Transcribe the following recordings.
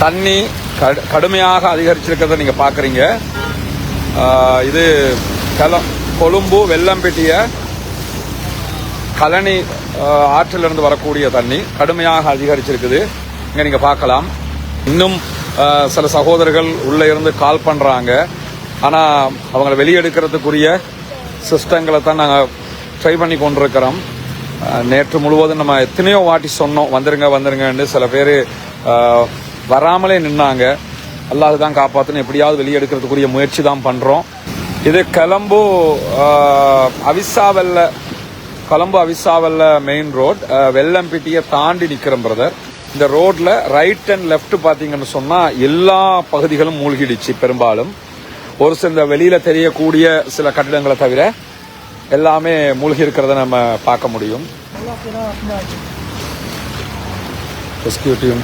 தண்ணி கடுமையாக அதிகரிச்சிருக்கிறத நீங்க பாக்குறீங்க. இது கொழும்பு வெள்ளம்பெட்டிய கழனி ஆற்றிலிருந்து வரக்கூடிய தண்ணி கடுமையாக அதிகரிச்சிருக்குது. இங்க நீங்க பார்க்கலாம். இன்னும் சில சகோதரர்கள் உள்ள இருந்து கால் பண்றாங்க. ஆனா அவங்களை வெளியெடுக்கிறதுக்குரிய சிஸ்டங்களை தான் நாங்க ட்ரை பண்ணி கொண்டிருக்கிறோம். நேற்று முழுவதும் நம்ம எத்தனையோ வாட்டி சொன்னோம் வந்துருங்க வந்துருங்கன்னு. சில பேர் வராமலே நின்னாங்க. அல்லாஹ் தான் காப்பாற்றணும். எப்படியாவது வெளியெடுக்கிறதுக்குரிய முயற்சி தான் பண்றோம். இது கொழும்பு அவிசாவல்ல மெயின் ரோட். வெள்ளம்பிட்டியை தாண்டி நிக்கிறோம் பிரதர். இந்த ரோட்ல ரைட் அண்ட் லெப்ட் பாத்தீங்கன்னு சொன்னா எல்லா பகுதிகளும் மூழ்கிடுச்சு. பெரும்பாலும் ஒரு சில வெளியில தெரியக்கூடிய சில கட்டிடங்களை தவிர எல்லாமே மூழ்கி இருக்கிறத நம்ம பார்க்க முடியும். ரெஸ்கியூ டீம்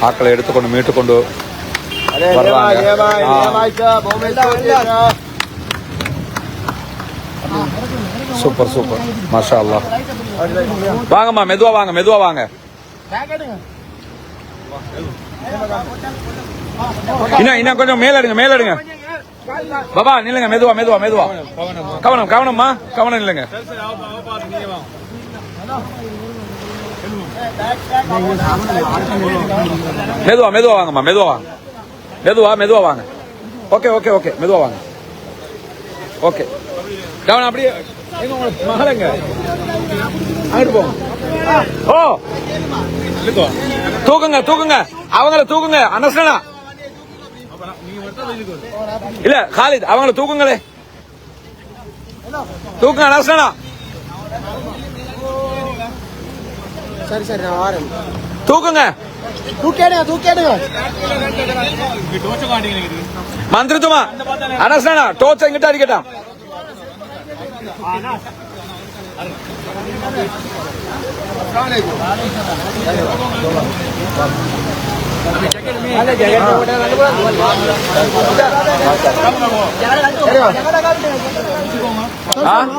ஆட்களை எடுத்துக்கொண்டு மீட்டுக்கொண்டு சூப்பர் சூப்பர் மாஷா அல்லாஹ். வாங்கம்மா மெதுவா வாங்க. இன்னும் கொஞ்சம் மேலடுங்க பாபா. நில்லுங்க மெதுவா. கவனம்மா நில்லுங்க. மெதுவா வாங்கம்மா. மெதுவா வாங்க. ஓகே மெதுவா வாங்க. ஓகே கவனம். அப்படியே மகளங்க அங்கிட்டு போங்க. ஓ தூக்குங்க அவங்கள தூக்குங்க. அனஸ்னா இல்ல காலித் அவங்கள தூக்குங்களே. தூக்குங்க அனஸ்னா. சரி நான் வரேன். தூக்குங்க. தூக்கிடுங்க. மந்திரத்துமா அனஸ்னா டோர்ச் எங்கிட்ட அடிக்கட்டா.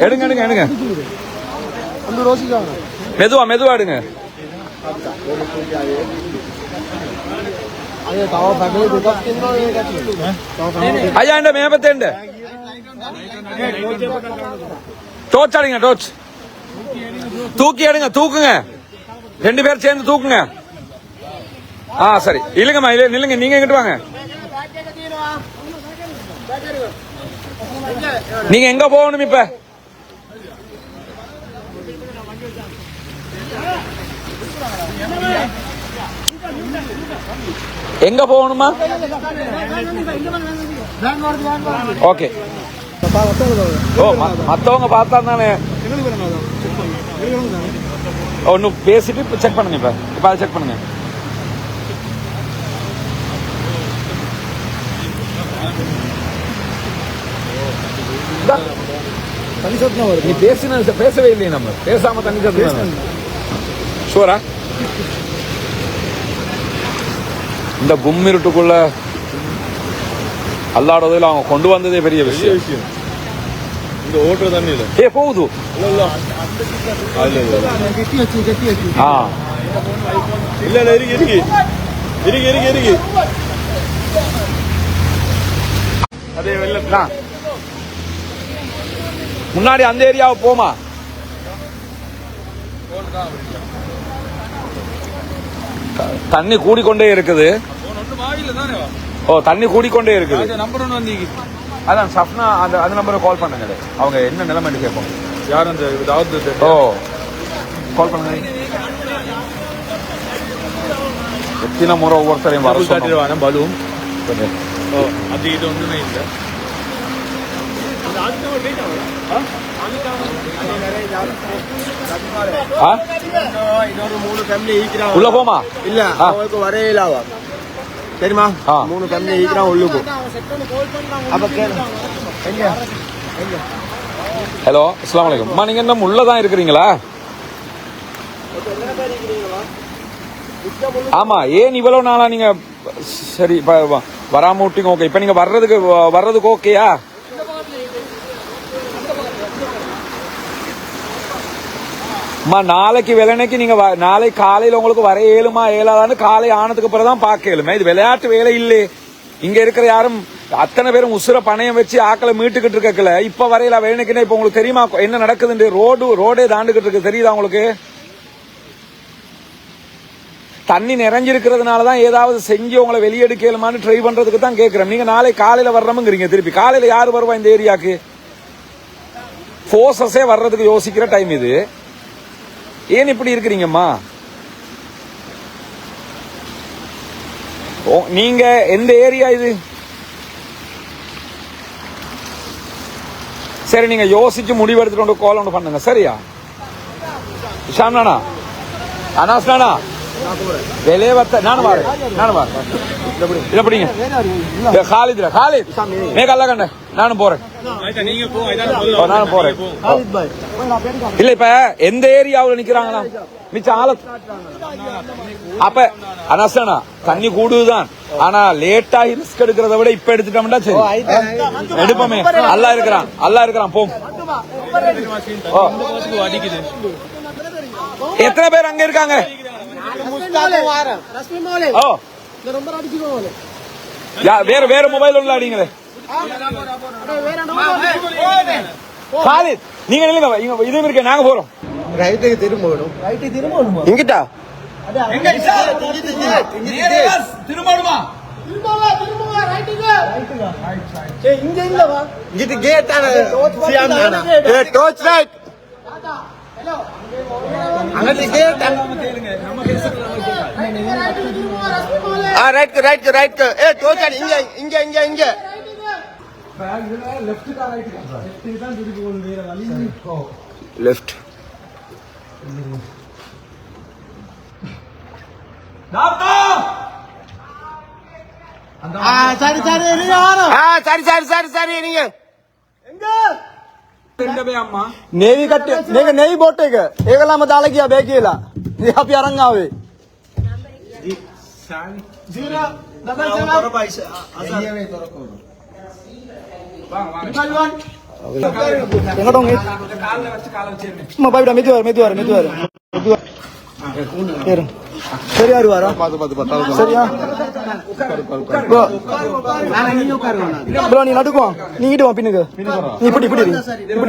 எடுங்க. மெதுவா எடுங்க. ஐயா மேபத்தேண்டு டோர்ச் அடிங்க. டோர்ச் தூக்கி எடுங்க. தூக்குங்க. 2 பேர் சேர்ந்து தூக்குங்க. சரி இல்லங்கம்மா நில்லுங்க. நீங்க எங்கிட்டு வாங்க. நீங்க எங்க போகணும் இப்ப? எங்க போகணுமா? ஓகே. மத்தவங்க பார்த்தா தானே ஒன்னு பேசிட்டு இப்ப செக் பண்ணுங்க. இப்ப அதை செக் பண்ணுங்க. நீ பேசவே இல்லையே. நம்ம பேசாம தண்ணி சத்து ஷூரா? இந்த கும்மிருட்டுக்குள்ள அல்லாடதில் அவங்க கொண்டு வந்ததே பெரிய விஷயம். இந்த ஓட்டுற தண்ணி போகுது. இருக்கு அதே வெள்ளம் முன்னாடி அந்த ஏரியாவை போமா. தண்ணி கூடிக்கொண்டே இருக்குது. தண்ணி கூடிக்கொண்டே இருக்குது. அதான் சப்னா அந்த நம்பரை கால் பண்ணுங்க. அவங்க என்ன நிலைமை கேட்போம். யார் அந்த கால் பண்ணுங்க. எத்தனை முறை ஒவ்வொருத்தரையும் வர பலூன் அது இது ஒன்றுமே இல்லை. உள்ள போமா இல்ல அவங்களுக்கு வரையிலாவா தெரியுமா? 3 ஃபேமிலி ஈக்கிறான் உள்ளுக்கு. ஹலோ அஸ்ஸலாமு அலைக்கும். அம்மா நீங்க என்ன உள்ளதான் இருக்கிறீங்களா? ஆமா. ஏன் இவ்வளவு நாளா நீங்க சரி வராம விட்டீங்க? ஓகே. இப்ப நீங்க வர்றதுக்கு ஓகேயா? அம்மா நாளைக்கு வெள்ளனைக்கு நீங்க நாளை காலையில உங்களுக்கு வர ஏழுமா ஏழாதான்னு காலை ஆனதுக்கு பிறகுதான் பார்க்க ஏழுமே. இது விளையாட்டு வேலை இல்லே. இங்க இருக்கிற யாரும் அத்தனை பேரும் உசுர பணையம் வச்சு ஆக்களை மீட்டுக்கிட்டு இருக்கல. இப்ப வரையில வெள்ளனைக்குன்னா இப்ப உங்களுக்கு தெரியுமா என்ன நடக்குதுன்னு? ரோடே தாண்டுகிட்டு இருக்கு, தெரியுதா உங்களுக்கு? தண்ணி நிறைஞ்சிருக்கிறதுனாலதான் ஏதாவது செஞ்சு உங்களை வெளியெடுக்கலுமான்னு ட்ரை பண்றதுக்கு தான் கேட்கிறேன். நீங்க நாளை காலையில வர்றோம்ங்கிறீங்க. திருப்பி காலையில யாரு வருவா இந்த ஏரியாக்கு? போர்சஸே வர்றதுக்கு யோசிக்கிற டைம் இது. ஏன் இப்படி இருக்கிறீங்கம்மா? நீங்க எந்த ஏரியா இது? சரி, நீங்க யோசிச்சு முடிவெடுத்துட்டு கால் ஒன்று பண்ணுங்க. சரியா ஷாம்னா அனாஸ்னா வெளியே வத்த நானும் வாரு இதை பிடிங்க. காலித் மேக அல்ல கண்ட நானும் போறேன். நானும் போறேன். இல்ல இப்ப எந்த ஏரியாவில் நிக்கிறாங்களா மிச்சம் ஆள அப்ப அனாஸ்னா தண்ணி கூடுதுதான். ஆனா லேட்டாகி ரிஸ்க் எடுக்கிறத விட இப்ப எடுத்துட்டோம்னா சரி எடுப்போமே. அல்லா இருக்கிறான் போம். எத்தனை பேர் அங்க இருக்காங்க? வேற மொபைல் உள்ள அடிங்களே. காலித் நீங்க நில்லுங்க, இது இருக்கு, நாங்க போறோம். ரைட்டுக்கு திரும்பணும். இங்கிட்டா திரும்பணுமா? இங்க இல்லவா? இங்கிட்டு கேட் டோர்ச் லைட் அங்கிட்டு கேட். ரைட் ஏ டோர்ச் லைட் இங்க லெஃப்ட். சரி நீங்க नेवी कट नेक नेवी बोट है एकला मत आले किया बेकेला यहाँ पे रंगावे जीरा डबल सेवन पैसा எங்கடோங்க மொபைல் மெதுவாரு சரி யாரு வரா பாத்து சரியா ப்ரோ நீ நடுக்குவா, நீ இட்டு வா பின்னுக்கு. நீ இப்படி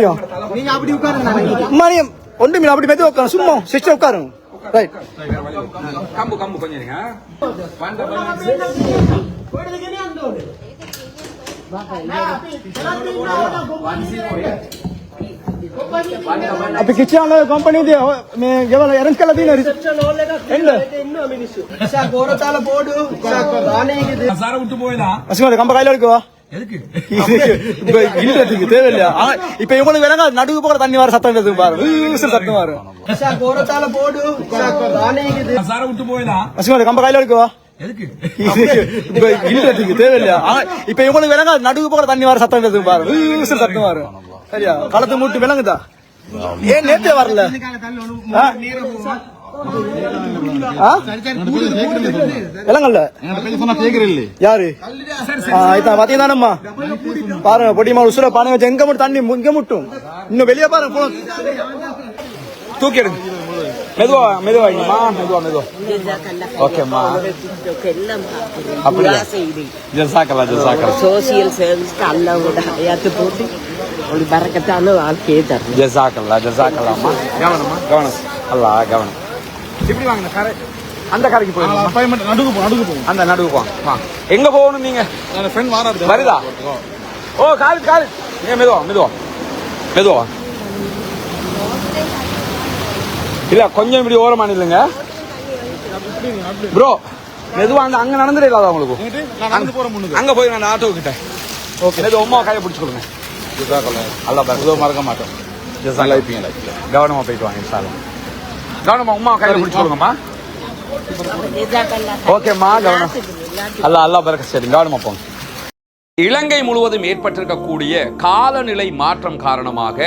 வா, நீங்க அப்படி உட்காருங்க. மணி ஒன்று மீன் அப்படி மெதுவா உட்காரு, சும்மா சிஸ்டர் உட்காருங்க. ரைட் கம்பு கொஞ்சம் අපි කිචාල कंपनी दे මේ ගෙවල අරන් කළා දින එන්න ඉසා ගෝරතාල බෝඩු ඉසා රාණේගේ අසාර උට්ටු போயதா අසිමල කම්බ කයිල වලකවා எதுக்கு இல்ல தேவையில்லையா? இப்ப இவங்களுக்கு வேணா நடுவு போற தண்ணி வர சத்தம் வருது பாரு, சத்தம் வரும். இசா கோரத்தால போடு இசா ராணேගේ அசார விட்டு போயதா அசிமல கம்ப கையில வலக்கவா எதுக்கு இல்ல தேவையில்லையா? இப்ப இவங்களுக்கு வேணா நடுவு போற தண்ணி வர சத்தம் வருது பாரு, சத்தம் வரும். சரியா களத்து மூட்டு விளங்குதா? ஏன் நேத்தே வரல? விளங்கல்ல யாரு பாத்தீங்கதானம்மா பாருங்க. பொடிமா உசுர பானை வச்சு எங்க மட்டும் தண்ணி இங்க முட்டும். இன்னும் வெளியே பாருங்க தூக்கி எடுங்க. மெதுவா ஓகேம்மா. அப்படியா? ஜஸாக்கல்லா சோசியல் சர்வீஸ்க்கு அல்லாவோட ஹயாத்து போட்டு ஒரு பரக்கத்தான வாழ்க்கையை தரணும். ஜஸாக்கல்லாம்மா. கவனம் அல்லா கவனம். இப்படி வாங்க கரை, அந்த கரைக்கு போய் அந்த நடுவுக்கு வாங்க. எங்க போகணும் நீங்க? வருதா? ஓ காலு நீங்க மெதுவா இல்ல கொஞ்சம் இப்படி ஓரமா நில்லுங்க ப்ரோ. மெதுவா அங்க நடந்துடலாதா உங்களுக்கு? அங்க போய் நான் ஆட்டோ கிட்ட ஓகே உமா கையை பிடிச்சு கொடுங்க. அல்லா மறக்க மாட்டோம். கவனமா போயிட்டு வாங்க. கவனமா உமா கையில பிடிச்சு கொடுங்கம்மா. ஓகேம்மா கவனம். அல்லா பரக்க சரி கவனமா போங்க. இலங்கை முழுவதும் ஏற்பட்டிருக்கக்கூடிய காலநிலை மாற்றம் காரணமாக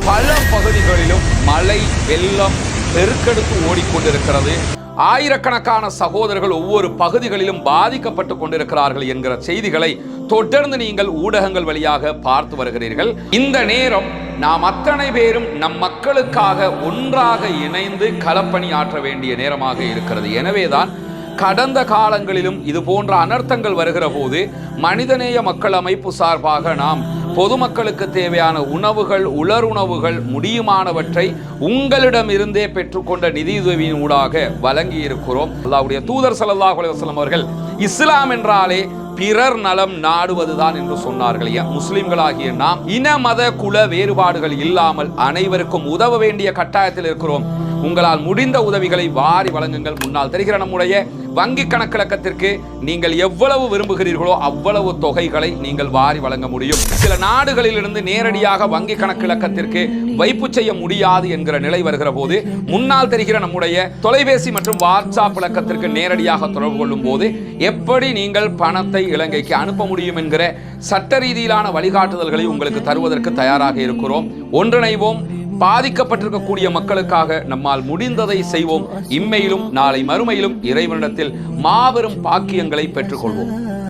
பல பகுதிகளிலும் மழை வெள்ளம் பெருக்கெடுத்து ஓடிக்கொண்டிருக்கிறது. ஆயிரக்கணக்கான சகோதரர்கள் ஒவ்வொரு பகுதிகளிலும் பாதிக்கப்பட்டு கொண்டிருக்கிறார்கள் என்கிற செய்திகளை தொடர்ந்து நீங்கள் ஊடகங்கள் வழியாக பார்த்து வருகிறீர்கள். இந்த நேரம் நாம் அத்தனை பேரும் நம் மக்களுக்காக ஒன்றாக இணைந்து களப்பணி ஆற்ற வேண்டிய நேரமாக இருக்கிறது. எனவேதான் கடந்த காலங்களிலும் இது போன்ற அனர்த்தங்கள் வருகிற போது மனிதநேய மக்கள் அமைப்பு சார்பாக நாம் பொதுமக்களுக்கு தேவையான உணவுகள், உலருணவுகள், முடியுமானவற்றை உங்களிடம் இருந்தே பெற்றுக்கொண்ட நிதியுதவியின் ஊடாக வழங்கி இருக்கிறோம். அல்லாஹ்வுடைய தூதர் ஸல்லல்லாஹு அலைஹி வஸல்லம் அவர்கள் இஸ்லாம் என்றாலே பிறர் நலம் நாடுவதுதான் என்று சொன்னார்கள். முஸ்லிம்களாகிய நாம் இன மத குல வேறுபாடுகள் இல்லாமல் அனைவருக்கும் உதவ வேண்டிய கட்டாயத்தில் இருக்கிறோம். உங்களால் முடிந்த உதவிகளை வாரி வழங்குங்கள். முன்னால் தெரிகிற நம்முடைய வங்கி கணக்கிழக்கத்திற்கு நீங்கள் எவ்வளவு விரும்புகிறீர்களோ அவ்வளவு தொகைகளை நீங்கள் வாரி வழங்க முடியும். சில நாடுகளிலிருந்து நேரடியாக வங்கி கணக்கிழக்கத்திற்கு வைப்பு செய்ய முடியாது என்கிற நிலை வருகிற போது முன்னால் தெரிகிற நம்முடைய தொலைபேசி மற்றும் வாட்ஸ்அப் இலக்கத்திற்கு நேரடியாக தொடர்பு கொள்ளும் போது எப்படி நீங்கள் பணத்தை இலங்கைக்கு அனுப்ப முடியும் என்கிற சட்ட ரீதியிலான வழிகாட்டுதல்களை உங்களுக்கு தருவதற்கு தயாராக இருக்கிறோம். ஒன்றிணைவோம். பாதிக்கப்பட்டிருக்கக்கூடிய மக்களுக்காக நம்மால் முடிந்ததை செய்வோம். இம்மையிலும் நாளை மறுமையிலும் இறைவனிடத்தில் மாபெரும் பாக்கியங்களை பெற்றுக்கொள்வோம்.